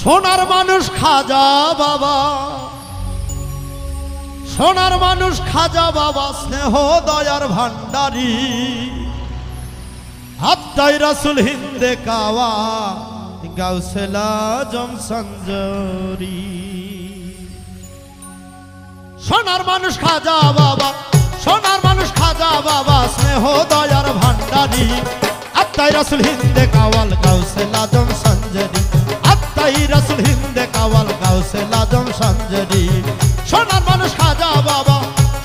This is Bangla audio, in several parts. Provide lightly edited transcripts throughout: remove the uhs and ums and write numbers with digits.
সোনার মানুষ খাজা বাবা, সোনার মানুষ খাজা বাবা, স্নেহ দয়ার ভান্ডারী, আত্মাই রাসূল হিন্দে কাওয়া গাউসুল আজম সঞ্জরি। সোনার মানুষ খাজা বাবা, সোনার মানুষ খাজা বাবা, স্নেহ দয়ার ভান্ডারী, আত্মাই রাসূল হিন্দে কাওয়াল গাউসুল আজম সঞ্জরি, আত্মাই রাসূল হিন্দে কাওয়াল গাউসুল আজম সঞ্জরি। সোনার মানুষ খাজা বাবা,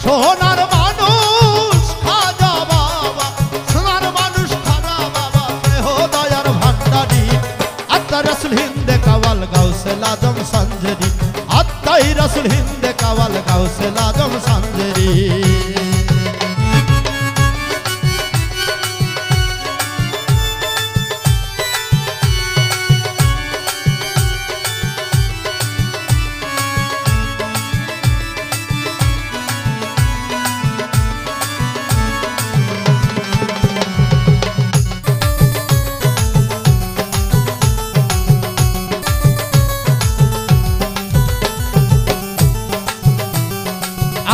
সোনার মানুষ খাজা বাবা, সোনার মানুষ খাজা বাবা, স্নেহ দয়ার ভান্ডারী, আত্মাই রাসূল হিন্দে কাওয়াল গাউসুল আজম সঞ্জরি, আত্মাই রাসূল হিন্দে কাওয়াল গাউসুল আজম সঞ্জরি।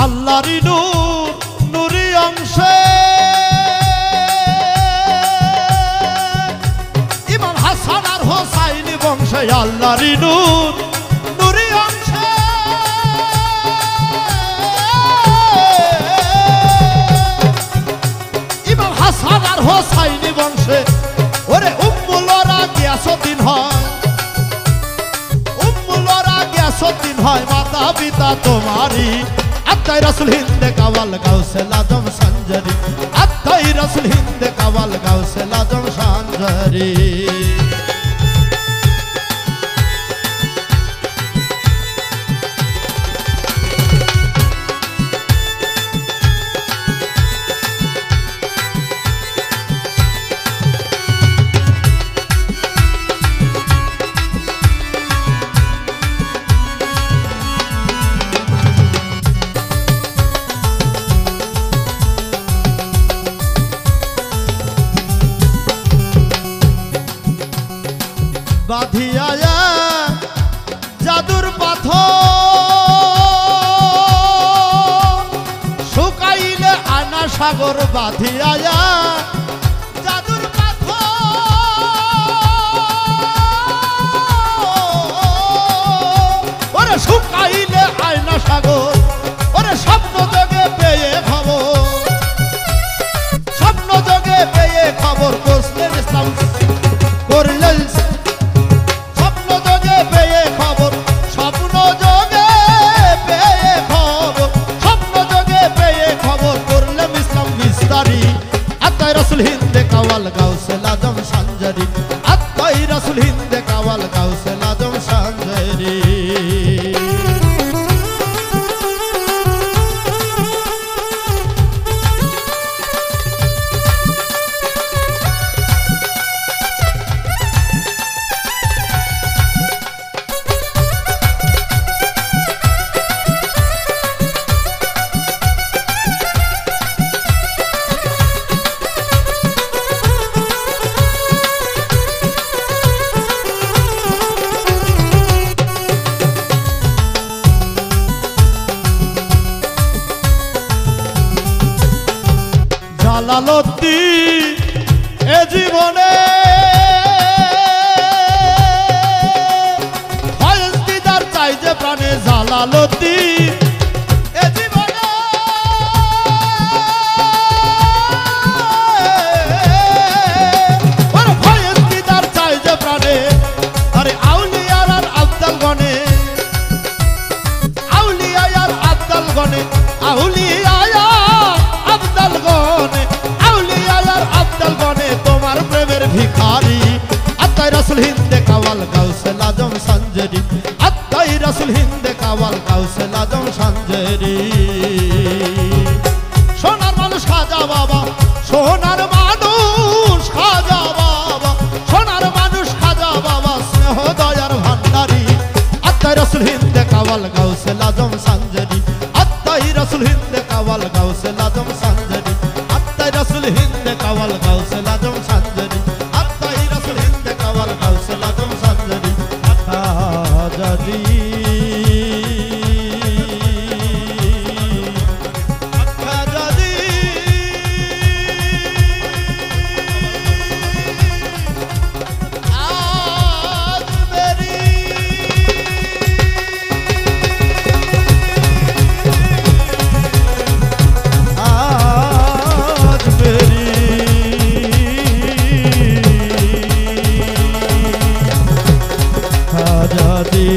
আল্লাহরি নূর নূরি অংশে ইমাম হাসান আর হোসাইন বংশে, আল্লাহরি নূর নূরি অংশে ইমাম হাসান আর হোসাইন বংশে, ওরে উম্মুল ওরা গিয়াসউদ্দিন হয়, উম্মুল ওরা গিয়াসউদ্দিন হয়, মাতা পিতা তোমারই, আত্মাই রাসূল হিন্দে কাওয়াল গাউসুল আজম সঞ্জরি, আত্মাই রাসূল হিন্দে কাওয়াল গাউসুল আজম সঞ্জরি। বাঁধিয়া জাদুর পাথর, শুকাইলে আনা সাগর, বাঁধিয়া জাদুর পাথর, ওরে শুকাইলে আয়না সাগর, ওরে স্বপ্ন যোগে পেয়ে খবর, স্বপ্ন যোগে পেয়ে খবর, করলেন ইসলাম করলেন রাসূল হিন্দে কাওয়াল গাউসুল আজম সঞ্জরি, আত্মাই রাসূল হিন্দে কাওয়াল গাউসুল আজম সঞ্জরি। জালালউদ্দিন এ জীবনে ফয়েজ দিদার চাই যে প্রাণে, জালালউদ্দিন এ জীবনে ফয়েজ দিদার চাই যে প্রাণে, আরে আউলিয়ার আর আব্দাল গনে, আউলিয়ার আব্দাল গনে, আউলিয়া আব্দাল গনে, আউলিয়ার আব্দাল গনে, তোমার প্রেমের ভিখারি, আত্মাই রাসূল হিন্দে কাওয়াল গাউসুল আজম সঞ্জরি, আত্মাই রাসূল হিন্দে কাওয়াল গাউসুল আজম সঞ্জরি। সোনার মানুষ খাজা বাবা, সোনার মানুষ খাজা বাবা, সোনার মানুষ খাজা বাবা, স্নেহ দয়ার ভান্ডারী, আত্মাই রাসূল হিন্দে কাওয়াল গাউসুল আজম সঞ্জরি, আত্মাই রাসূল হিন্দে কাওয়াল গাউসুল আজম সঞ্জরি, আত্মাই রাসূল হিন্দে কাওয়াল গাউসুল আজম সঞ্জরি, আত্মাই রাসূল হিন্দে কাওয়াল গাউসুল আজম সঞ্জরি, আত্মা दी खाजा दी आज मेरी आज मेरी खाजा दी